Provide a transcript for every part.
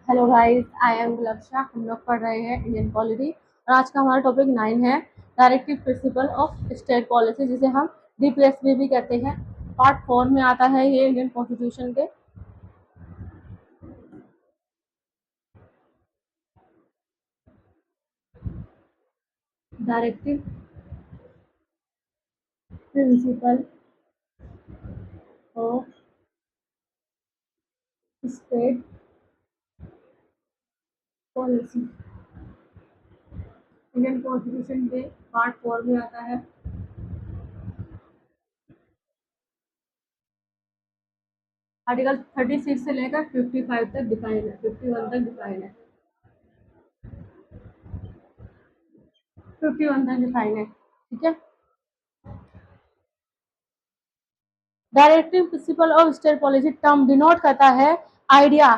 Hello guys, I am Laksha. हम लोग पढ़ रहे हैं इंडियन पॉलिटी और आज का हमारा टॉपिक 9 है directive principle of state policy, जिसे हम डीपीएसपी भी कहते हैं। पार्ट 4 में आता है ये इंडियन कॉन्स्टिट्यूशन के। Directive principle of state policy Indian constitution के पार्ट 4 में आता है। आर्टिकल 36 से लेकर 55 तक डिफाइन है, 51 तक डिफाइन है, 51 तक डिफाइन है। ठीक है। Directive principle of state policy term denote करता है आइडिया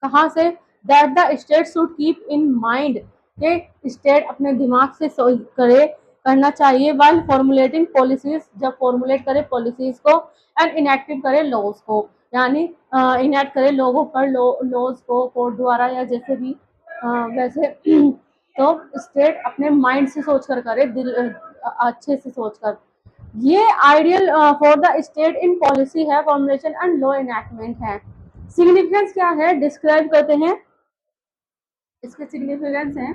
कहाँ से, that the state should keep in mind के स्टेट अपने दिमाग से करे करना चाहिए वाइल फॉर्मुलेटिंग पॉलिसीज, जब फॉर्मुलेट करे पॉलिसीज को, एंड इनएक्टिव करे लॉज को, यानी इनएक्ट करे लोगों पर लॉज को कोर्ट द्वारा या जैसे भी वैसे तो स्टेट अपने माइंड से सोच कर करे, दिल अच्छे से सोच कर। ये ideal for the state in policy है, फॉर्मुलेशन एंड लॉ इनैक्टमेंट है। सिग्निफिकेंस क्या है डिस्क्राइब करते हैं, इसके सिग्निफिकेंस हैं।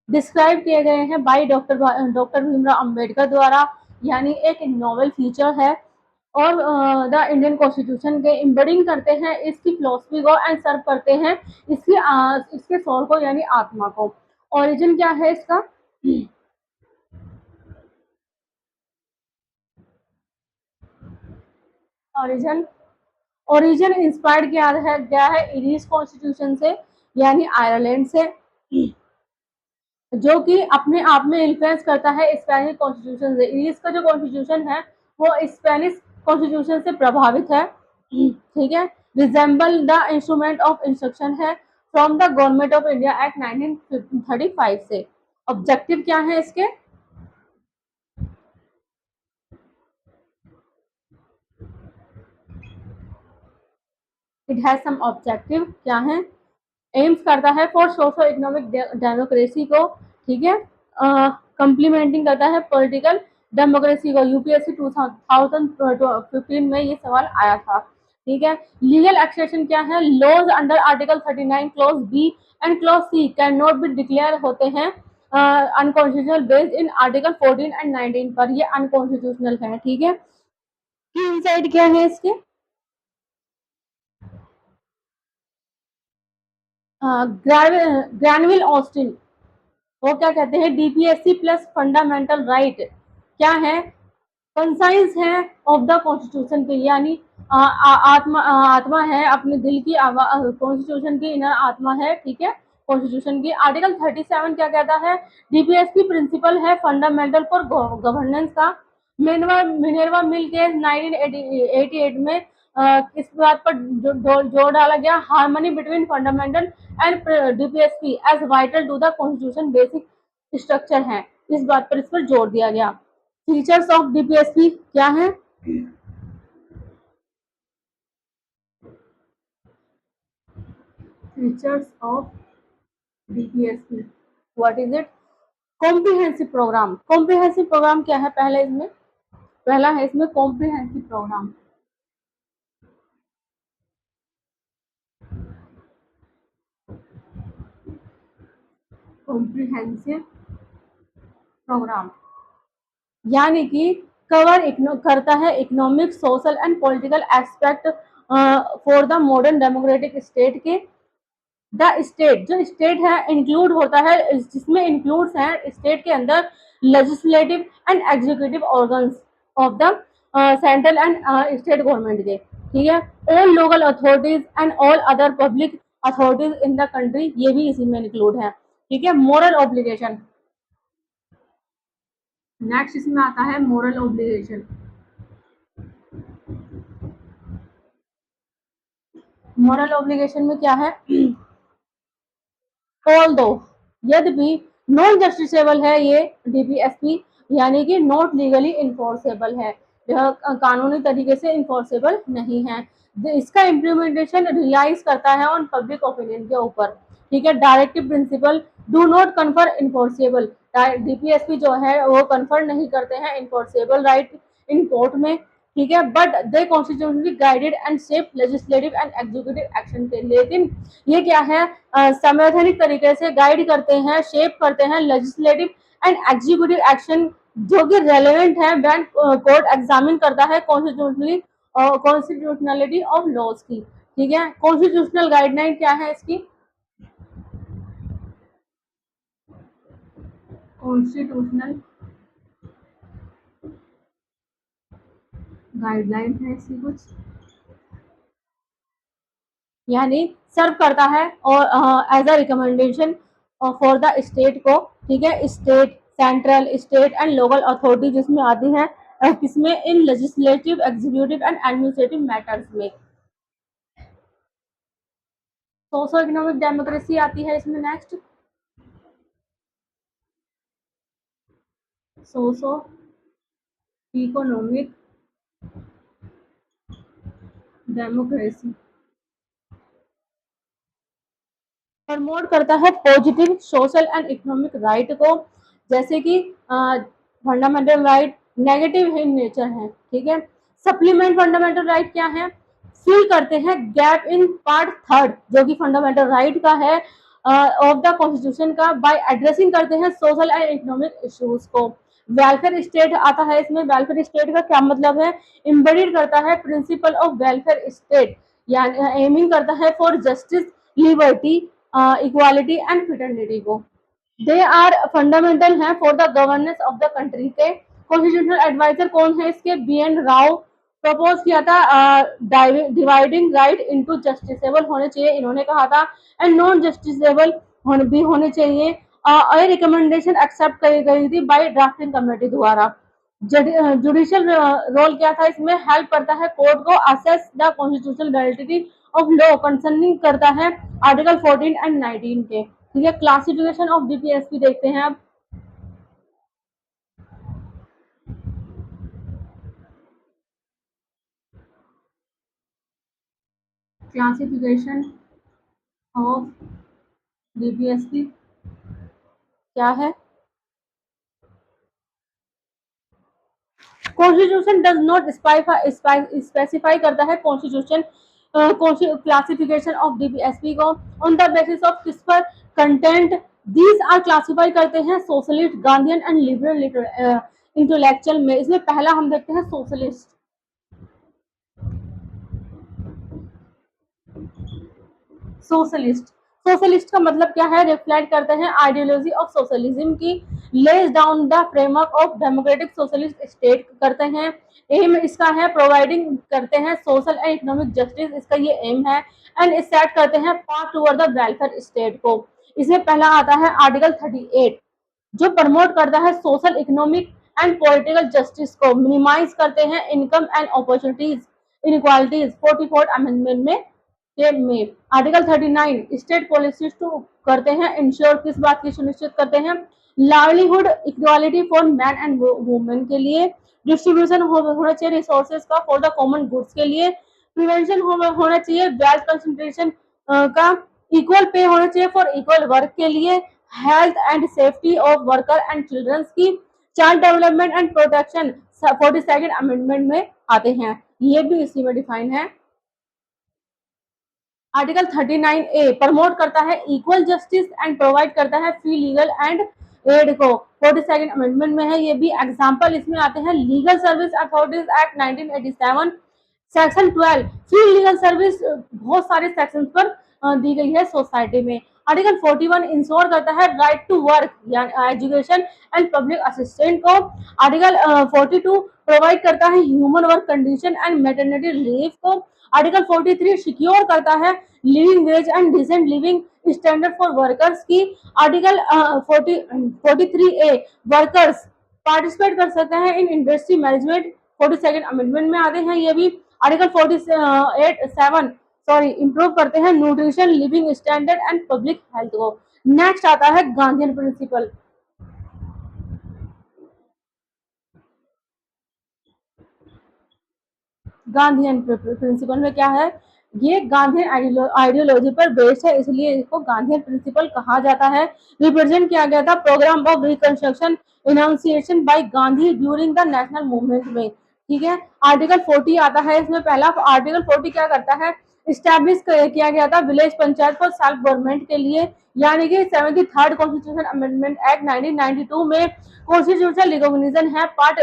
डिस्क्राइब किए गए हैं बाई डॉक्टर भीमराव अंबेडकर द्वारा, यानी एक नोवेल फीचर है। और द इंडियन कॉन्स्टिट्यूशन के इम्बडिंग करते हैं इसकी फिलोसफी को एंड सर्व करते हैं इसके सोल को, यानी आत्मा को। ओरिजिन क्या है इसका, ओरिजिन ओरिजिन इंस्पायर्ड क्या है इरिश कॉन्स्टिट्यूशन से, यानी आयरलैंड से, जो कि अपने आप में इन्फ्लुएंस करता है स्पेनिश कॉन्स्टिट्यूशन से। इरिश का जो कॉन्स्टिट्यूशन है वो स्पेनिश कॉन्स्टिट्यूशन से प्रभावित है। ठीक है। Resemble the instrument of instruction है from the government of India act 1935 से। ऑब्जेक्टिव क्या है इसके, इट हैज सम ऑब्जेक्टिव क्या है, एम्स करता है फॉर सोशो इकोनॉमिक डेमोक्रेसी को। ठीक है। कंप्लीमेंटिंग करता है पॉलिटिकल डेमोक्रेसी को। यूपीएससी 2015 में ये सवाल आया था। ठीक है। लीगल एक्सेशन क्या है, laws under article 39 clause B and clause C can not be declare होते हैं unconstitutional based in article 14 and 19 पर, ये अनकॉन्स्टिट्यूशनल है। ठीक है। की इनसाइड क्या है इसके, ग्रैनविल ऑस्टिन वो क्या कहते हैं, डीपीएससी प्लस फंडामेंटल राइट क्या है, कंसाइंस है ऑफ द कॉन्स्टिट्यूशन के, यानी आत्मा है अपने दिल की, कॉन्स्टिट्यूशन की इनर आत्मा है। ठीक है। कॉन्स्टिट्यूशन की आर्टिकल 37 क्या कहता है, डीपीएसपी प्रिंसिपल है फंडामेंटल फॉर गवर्नेंस का। मिनर्वा मिल के 1988 में इस बात पर जोर डाला गया, harmony between fundamental and DPSP as vital to the constitution basic structure है, इस बात पर इस पर जोर दिया गया। फीचर्स ऑफ डीपीएसपी क्या है, features of DPSP, what is it, comprehensive program. Comprehensive program क्या है, पहला है इसमें कॉम्प्रिहेंसिव प्रोग्राम। कॉम्प्रिहेंसिव प्रोग्राम यानी कि कवर करता है economic, social and political aspect for the modern democratic state के। द स्टेट जो स्टेट है इंक्लूड होता है, जिसमें इंक्लूड्स हैं स्टेट के अंदर legislative and executive organs of the central and state government के। ठीक है। All local authorities and all other public authorities in the country, ये भी इसी में इंक्लूड है। ठीक है। मोरल ऑब्लिगेशन, नेक्स्ट इसमें आता है मोरल ऑब्लिगेशन। मोरल ऑब्लिगेशन में क्या है, ऑल दो, यद्यपि नॉन जस्टिसेबल है ये डीपीएसपी, यानी कि नॉट लीगली इन्फोर्सेबल है, यह कानूनी तरीके से इन्फोर्सेबल नहीं है। इसका इम्प्लीमेंटेशन रिलाइज करता है ऑन पब्लिक ओपिनियन के ऊपर। ठीक है, directive principle do not confer enforceable, DPSP जो है वो कन्फर नहीं करते हैं इन्फोर्सेबल राइट इन कोर्ट में। ठीक है, but they constitutionally guided and shape legislative and executive action के। लेकिन ये क्या है, संवैधानिक तरीके से गाइड करते हैं, शेप करते हैं लेजिस्लेटिव एंड एग्जीक्यूटिव एक्शन जो कि रेलेवेंट है व्हेन कोर्ट एग्जामिन करता है कॉन्स्टिट्यूशनलिटी ऑफ लॉज की। ठीक है, कॉन्स्टिट्यूशनल गाइडलाइन क्या है इसकी, कॉन्स्टिट्यूशनल गाइडलाइन है इसकी कुछ, यानी सर्व करता है और as a recommendation for the state को। ठीक है, state, central, state and local authority जिसमें आती है, किसमें, in legislative, executive and administrative matters में। सोशो इकोनॉमिक डेमोक्रेसी आती है इसमें नेक्स्ट, सोशो इकोनॉमिक डेमोक्रेसी प्रमोट करता है positive social and economic right को, जैसे कि fundamental right negative in nature है। ठीक है, सप्लीमेंट फंडामेंटल राइट क्या है, फिल करते हैं गैप इन पार्ट थर्ड जो कि फंडामेंटल राइट का है ऑफ द कॉन्स्टिट्यूशन का, बाय एड्रेसिंग करते हैं सोशल एंड इकोनॉमिक इश्यूज को। वेलफेयर स्टेट आता है इसमें, वेलफेयर स्टेट का क्या मतलब है, इम्बेडेड करता है प्रिंसिपल ऑफ वेलफेयर स्टेट, यानी एमिंग करता है for justice, liberty, equality and fraternity को। दे आर फंडामेंटल हैं for the governance of the country के। कॉन्स्टिट्यूशनल एडवाइजर कौन है इसके, बी एन राव प्रपोज किया था, डिवाइडिंग राइट इनटू जस्टिसेबल होने चाहिए इन्होंने कहा था, एंड नॉन जस्टिसेबल भी होने चाहिए। और रिकमेंडेशन एक्सेप्ट करी गई थी बाय ड्राफ्टिंग कमेटी द्वारा। जुडिशियल रोल क्या था इसमें, हेल्प करता है कोर्ट को assess the constitutional validity of law concerning करता है आर्टिकल 14 एंड 19 के। ठीक है, क्लासिफिकेशन ऑफ डीपीएसपी देखते हैं अब। क्लासिफिकेशन ऑफ डीपीएसपी क्या है, कॉन्स्टिट्यूशन डज नॉट स्पेसिफाई करता है कॉन्स्टिट्यूशन क्लासिफिकेशन ऑफ डीपीएसपी को ऑन द बेसिस ऑफ किस पर, कंटेंट। दीज आर क्लासिफाई करते हैं socialist, Gandhian and liberal intellectual में। इसमें पहला हम देखते हैं सोशलिस्ट। सोशलिस्ट, सोशलिस्ट का मतलब क्या है, रिफ्लेक्ट करते हैं आइडियोलॉजी ऑफ सोशलिज्म की, lays down the framework of democratic socialist state करते हैं। एम इसका है प्रोवाइडिंग करते हैं सोशल एंड इकोनॉमिक जस्टिस, इसका ये एम है। एंड सेट करते हैं path toward the welfare state को। इसमें पहला आता है आर्टिकल 38 जो प्रमोट करता है social, economic and political justice को, मिनिमाइज करते हैं income and opportunities inequalities 44 amendment में। आर्टिकल 39 स्टेट पॉलिसीज टू करते हैं इंश्योर, किस बात की सुनिश्चित करते हैं, livelihood equality for man and women के लिए, डिस्ट्रीब्यूशन होना चाहिए रिसोर्सेज का फॉर द कॉमन गुड्स के लिए, प्रिवेंशन होना चाहिए वेल्थ कंसंट्रेशन का, इक्वल पे होना चाहिए फॉर इक्वल वर्क के लिए, health and safety of worker and childrens की, child development and protection 42nd amendment में आते हैं, ये भी इसी में डिफाइन है। आर्टिकल 39A प्रमोट करता है इक्वल जस्टिस एंड प्रोवाइड करता है फ्री लीगल एंड एड को, 42nd अमेंडमेंट में है ये भी। एग्जांपल इसमें आते हैं legal service authorities act 1987, section 12 free legal service बहुत सारे सेक्शंस पर दी गई है सोसाइटी में। आर्टिकल 41 इंश्योर करता है राइट टू वर्क या एजुकेशन एंड पब्लिक असिस्टेंट को। आर्टिकल 42 प्रोवाइड करता है human work condition and maternity leave को। आर्टिकल 43 सिक्योर करता है living wage and decent living standard for workers की। आर्टिकल 43A वर्कर्स पार्टिसिपेट कर सकते हैं in industry management, 42nd amendment में आते हैं ये भी। आर्टिकल 47 इंप्रूव करते हैं nutrition, living standard and public health को। नेक्स्ट आता है गांधीयन प्रिंसिपल। गांधीयन प्रिंसिपल में क्या है, ये गांधीयन आइडियोलॉजी पर बेस्ड है, इसलिए इसको गांधीयन प्रिंसिपल कहा जाता है। रिप्रेजेंट किया गया था programme of reconstruction enunciation by Gandhi during the national movement में। ठीक है, आर्टिकल 40 आता है इसमें। पहला आर्टिकल 40 क्या करता है, इस्टेब्लिश किया गया था village panchayat for self government के लिए, यानी कि 73rd कॉन्स्टिट्यूशन अमेंडमेंट एक्ट 1992 में कॉन्स्टिट्यूशनल रिकॉग्निशन है पार्ट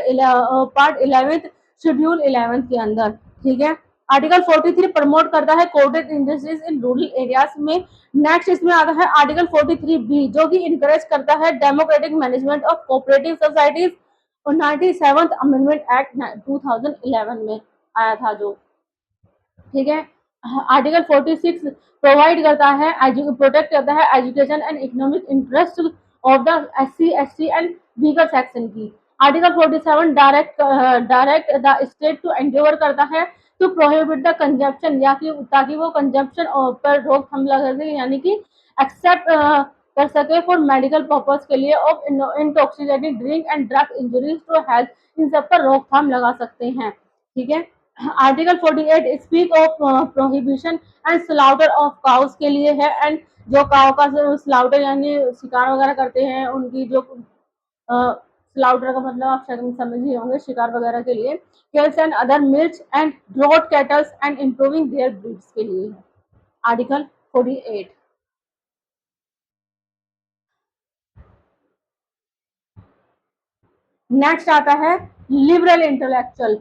11 शेड्यूल 11 के अंदर। ठीक है, आर्टिकल 43 प्रमोट करता है cooperative industries in rural areas में। नेक्स्ट इसमें आता है आर्टिकल 43 बी, जो कि इनकरेज करता है democratic management of cooperative societies, और 97th अमेंडमेंट एक्ट 2011 में आया था जो। ठीक है, आर्टिकल 46 प्रोवाइड करता है, प्रोटेक्ट करता है education and economic interest of the SC, ST and weaker section की। Article 47 direct the state to endeavour करता है टू प्रोहिबिट द कंजप्शन, या कि ताकि वो कंजप्शन पर रोकथाम लगा सके, यानी कि एक्सेप्ट कर सके फॉर मेडिकल पर्पज के लिए of intoxicating drink and drug injuries to health, इन सब पर रोकथाम लगा सकते हैं। ठीक है, article 48 speak of prohibition and slaughter of cows के लिए है, एंड जो काउ का स्लाउटर यानी शिकार वगैरह करते हैं, उनकी जो स्लाउटर का मतलब आप शायद समझ ही होंगे, शिकार वगैरह के लिए, calves and other milch and draught cattles and improving their breeds के लिए है, आर्टिकल 48। नेक्स्ट आता है लिबरल इंटेलेक्चुअल।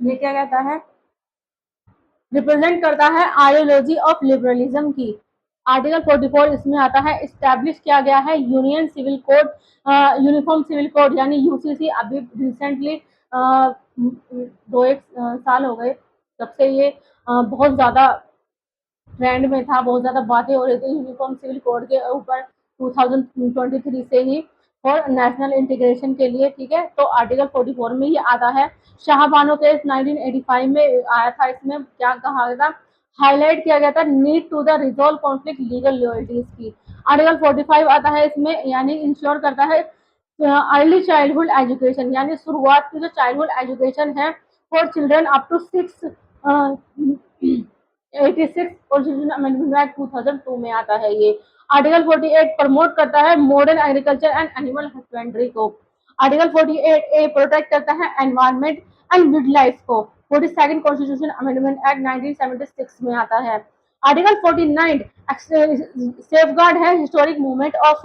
ये क्या कहता है, रिप्रेजेंट करता है आइडियोलॉजी ऑफ लिबरलिज्म की। आर्टिकल 44 इसमें आता है, इस्टेब्लिश किया गया है union civil code, uniform civil code यानी यूसीसी। अभी रिसेंटली 2-1 साल हो गए जब से ये बहुत ज़्यादा ट्रेंड में था, बहुत ज़्यादा बातें हो रही थी यूनिफॉर्म सिविल कोड के ऊपर 2023 से ही, और नेशनल इंटीग्रेशन के लिए। ठीक है, तो आर्टिकल 44 में ये आता है। शाहबानो केस 1985 में आया था, इसमें क्या कहा गया था, हाईलाइट किया गया था need to the resolve conflict legal loyalties की। आर्टिकल 45 आता है इसमें, यानी इंश्योर करता है अर्ली चाइल्डहुड एजुकेशन, यानी शुरुआत की जो चाइल्डहुड एजुकेशन है for children up to 6 86 constitution amendment act 2002 में आता है ये। आर्टिकल 48 प्रमोट करता है modern agriculture and animal husbandry को। आर्टिकल 48 ए प्रोटेक्ट करता है एनवायरमेंट एंड वाइल्ड लाइफ को। 42nd कॉन्स्टिट्यूशन अमेंडमेंट एक्ट 1976 में आता है। आर्टिकल 49 सेफगार्ड है historic movement of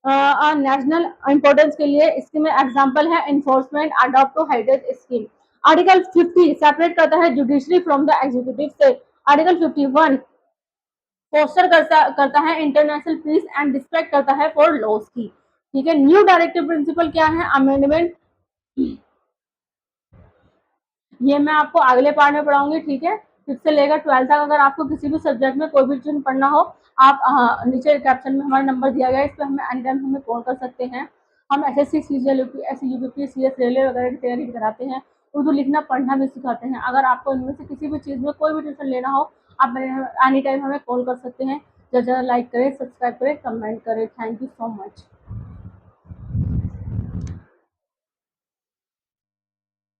national importance के लिए, इसमें एग्जांपल है enforcement adopt to heritage scheme. Article 50 separate करता है जुडिशरी फ्रॉम द एग्जीक्यूटिव से। आर्टिकल 51 फोस्टर करता है इंटरनेशनल पीस एंड रिस्पेक्ट करता है फॉर लॉज की। ठीक है, न्यू डायरेक्टिव प्रिंसिपल क्या है, अमेंडमेंट, ये मैं आपको अगले पार्ट में पढ़ाऊंगी। ठीक है, 5th से लेकर 12th तक अगर आपको किसी भी सब्जेक्ट में कोई भी ट्यूशन पढ़ना हो, आप नीचे कैप्शन में हमारा नंबर दिया गया है, इस पर हमें एनी टाइम हमें कॉल कर सकते हैं। हम SSC, CGL, UPSC, UPPS, CS, railway वगैरह की तैयारी कराते हैं, उर्दू लिखना पढ़ना भी सिखाते हैं। अगर आपको इनमें से किसी भी चीज़ में कोई भी ट्यूशन लेना हो, आप एनी टाइम हमें कॉल कर सकते हैं। ज़्यादा लाइक करें, सब्सक्राइब करें, कमेंट करें। Thank you so much.